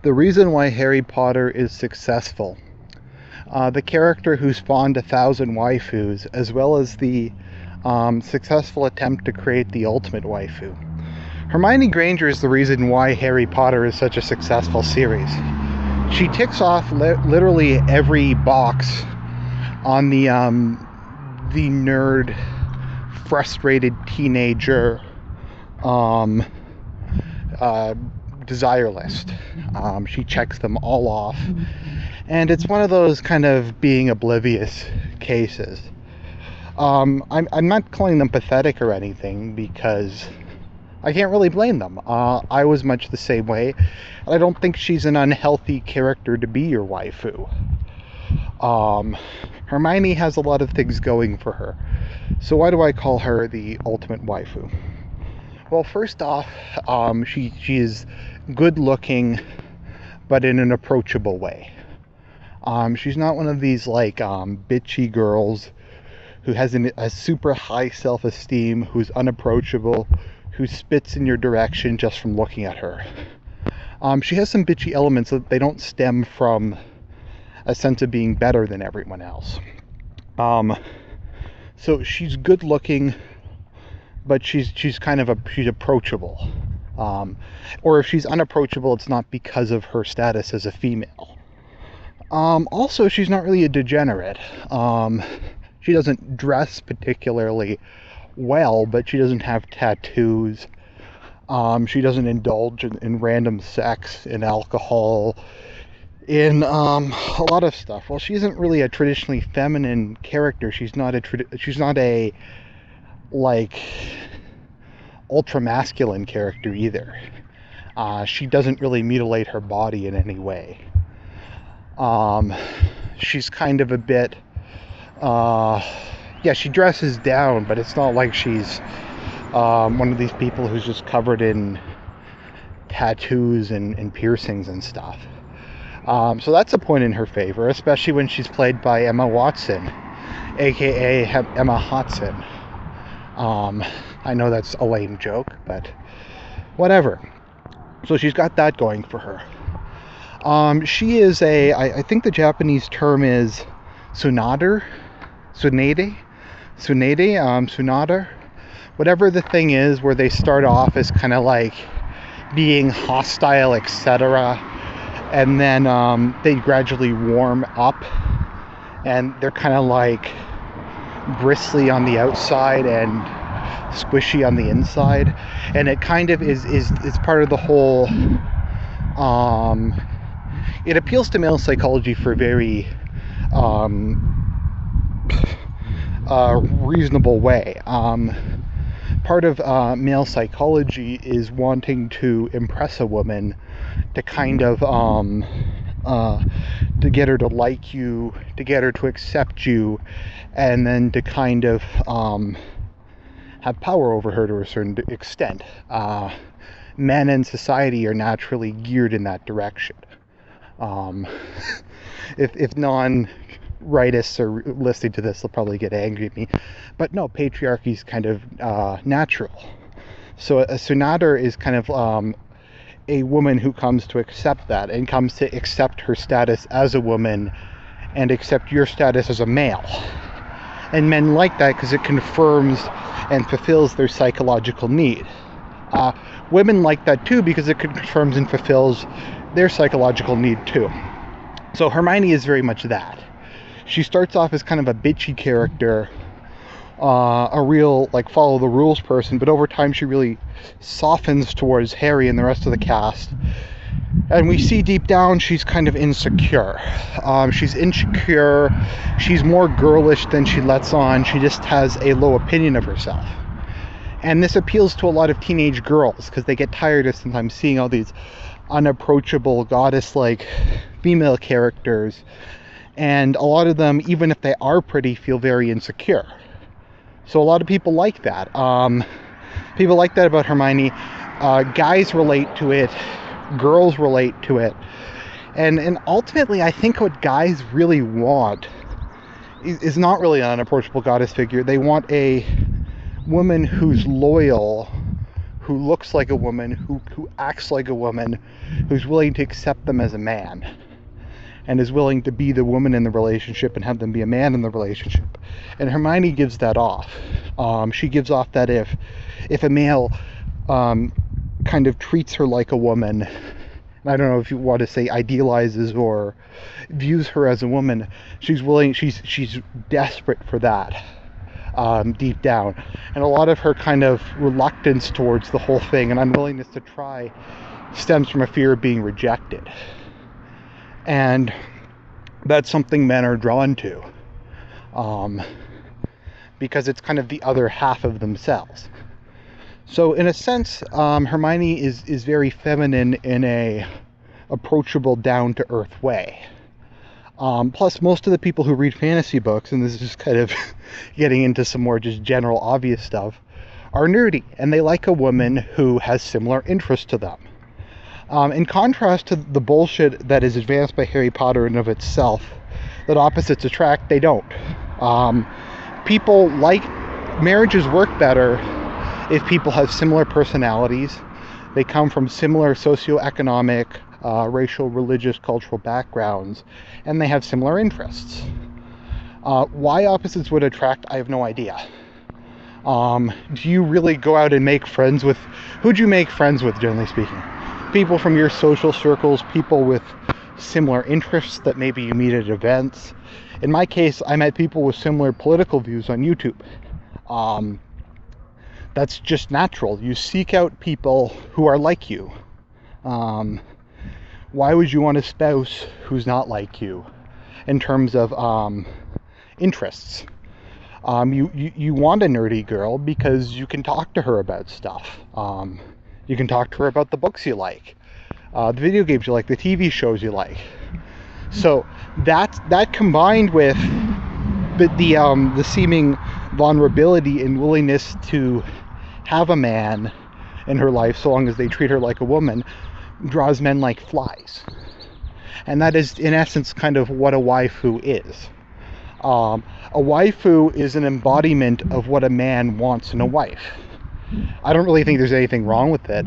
The reason why Harry Potter is successful. The character who spawned 1,000 waifus, as well as the successful attempt to create the ultimate waifu. Hermione Granger is the reason why Harry Potter is such a successful series. She ticks off literally every box on the nerd, frustrated teenager desire list. She checks them all off, and it's one of those kind of being oblivious cases. I'm not calling them pathetic or anything, because I can't really blame them. I was much the same way, and I don't think she's an unhealthy character to be your waifu. Hermione has a lot of things going for her. So why do I call her the ultimate waifu? Well, first off, she is good looking, but in an approachable way. She's not one of these bitchy girls who has a super high self-esteem, who's unapproachable, who spits in your direction just from looking at her. She has some bitchy elements that they don't stem from a sense of being better than everyone else. So she's good looking, but she's approachable. Or if she's unapproachable, it's not because of her status as a female. Also, she's not really a degenerate. She doesn't dress particularly well, but she doesn't have tattoos. She doesn't indulge in random sex, in alcohol, in a lot of stuff. Well, she isn't really a traditionally feminine character. She's not a ultra masculine character either. She doesn't really mutilate her body in any way. She's kind of a bit she dresses down, but it's not like she's one of these people who's just covered in tattoos and piercings and stuff. So that's a point in her favor, especially when she's played by Emma Watson, aka Emma Hotson. I know that's a lame joke, but whatever. So she's got that going for her. She is I think the Japanese term is tsunade, whatever the thing is, where they start off as kind of like being hostile, etc., and then they gradually warm up, and they're kind of like bristly on the outside and squishy on the inside, and it kind of is part of the whole. It appeals to male psychology for a very reasonable way. Part of male psychology is wanting to impress a woman, to kind of to get her to like you, to get her to accept you, and then to kind of have power over her to a certain extent. Men in society are naturally geared in that direction. If non-rightists are listening to this, they'll probably get angry at me. But no, patriarchy is kind of natural. So a tsunade is kind of a woman who comes to accept that, and comes to accept her status as a woman and accept your status as a male. And men like that because it confirms and fulfills their psychological need. Women like that too because it confirms and fulfills their psychological need too. So Hermione is very much that. She starts off as kind of a bitchy character, a real follow the rules person, but over time she really softens towards Harry and the rest of the cast, and we see deep down she's kind of insecure. She's insecure, she's more girlish than she lets on, she just has a low opinion of herself. And this appeals to a lot of teenage girls because they get tired of sometimes seeing all these unapproachable goddess-like female characters, and a lot of them, even if they are pretty, feel very insecure. So a lot of people like that. People like that about Hermione. Guys relate to it, girls relate to it, and ultimately I think what guys really want is not really an unapproachable goddess figure. They want a woman who's loyal, who looks like a woman, who acts like a woman, who's willing to accept them as a man, and is willing to be the woman in the relationship and have them be a man in the relationship. And Hermione gives that off. She gives off that if a male kind of treats her like a woman, I don't know if you want to say idealizes or views her as a woman, she's desperate for that, deep down. And a lot of her kind of reluctance towards the whole thing and unwillingness to try stems from a fear of being rejected. And that's something men are drawn to, because it's kind of the other half of themselves. So in a sense, Hermione is very feminine in a approachable, down-to-earth way. Plus, most of the people who read fantasy books, and this is just kind of getting into some more just general obvious stuff, are nerdy, and they like a woman who has similar interests to them. In contrast to the bullshit that is advanced by Harry Potter in of itself, that opposites attract, they don't. Marriages work better if people have similar personalities, they come from similar socioeconomic, racial, religious, cultural backgrounds, and they have similar interests. Why opposites would attract, I have no idea. Do you really go out and make friends with... Who'd you make friends with, generally speaking? People from your social circles, people with similar interests that maybe you meet at events. In my case, I met people with similar political views on YouTube. That's just natural. You seek out people who are like you. Why would you want a spouse who's not like you in terms of interests? You want a nerdy girl because you can talk to her about stuff. You can talk to her about the books you like, the video games you like, the TV shows you like. So that combined with the seeming vulnerability and willingness to have a man in her life, so long as they treat her like a woman, draws men like flies. And that is, in essence, kind of what a waifu is. A waifu is an embodiment of what a man wants in a wife. I don't really think there's anything wrong with it.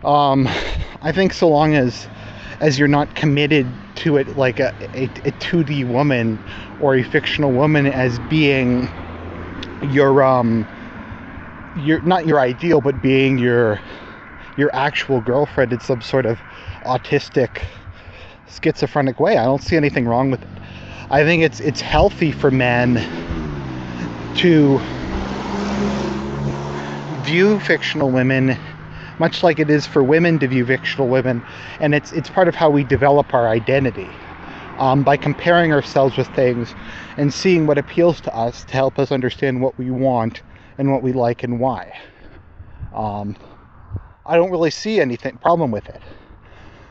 I think so long as you're not committed to it like a 2D woman or a fictional woman as being your not your ideal, but being your actual girlfriend in some sort of autistic, schizophrenic way. I don't see anything wrong with it. I think it's healthy for men to view fictional women much like it is for women to view fictional women, and it's part of how we develop our identity, by comparing ourselves with things and seeing what appeals to us to help us understand what we want and what we like and why. I don't really see anything problem with it.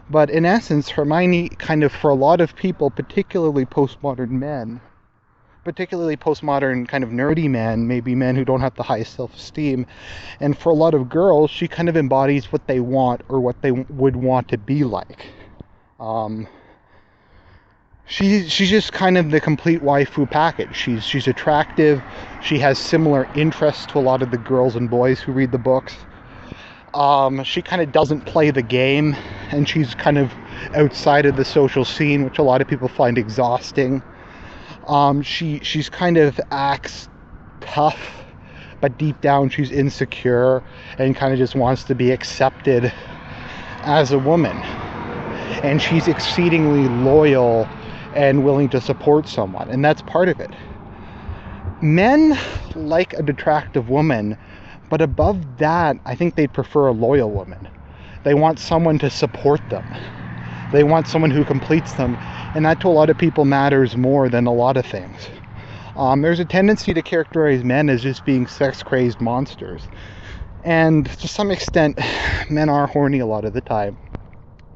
But in essence, Hermione kind of, for a lot of people, particularly postmodern men, particularly postmodern kind of nerdy men, maybe men who don't have the highest self-esteem, and for a lot of girls, she kind of embodies what they want or what they would want to be like. She's just kind of the complete waifu package. She's attractive. She has similar interests to a lot of the girls and boys who read the books. She kind of doesn't play the game, and she's kind of outside of the social scene, which a lot of people find exhausting. She's kind of acts tough, but deep down she's insecure and kind of just wants to be accepted as a woman. And she's exceedingly loyal and willing to support someone, and that's part of it. Men like an attractive woman, but above that, I think they'd prefer a loyal woman. They want someone to support them. They want someone who completes them, and that to a lot of people matters more than a lot of things. There's a tendency to characterize men as just being sex-crazed monsters, and to some extent, men are horny a lot of the time.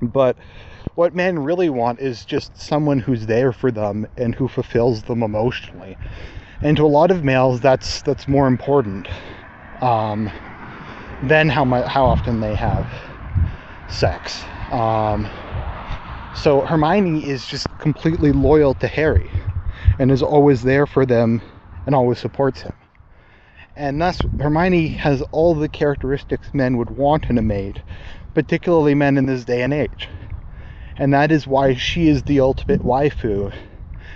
But what men really want is just someone who's there for them and who fulfills them emotionally. And to a lot of males, that's more important than how often they have sex. So Hermione is just completely loyal to Harry and is always there for them and always supports him. And thus, Hermione has all the characteristics men would want in a maid, particularly men in this day and age. And that is why she is the ultimate waifu.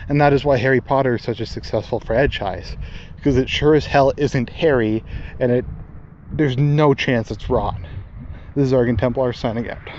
And that is why Harry Potter is such a successful franchise. Because it sure as hell isn't Harry, and there's no chance it's Ron. This is Argent Templar signing out.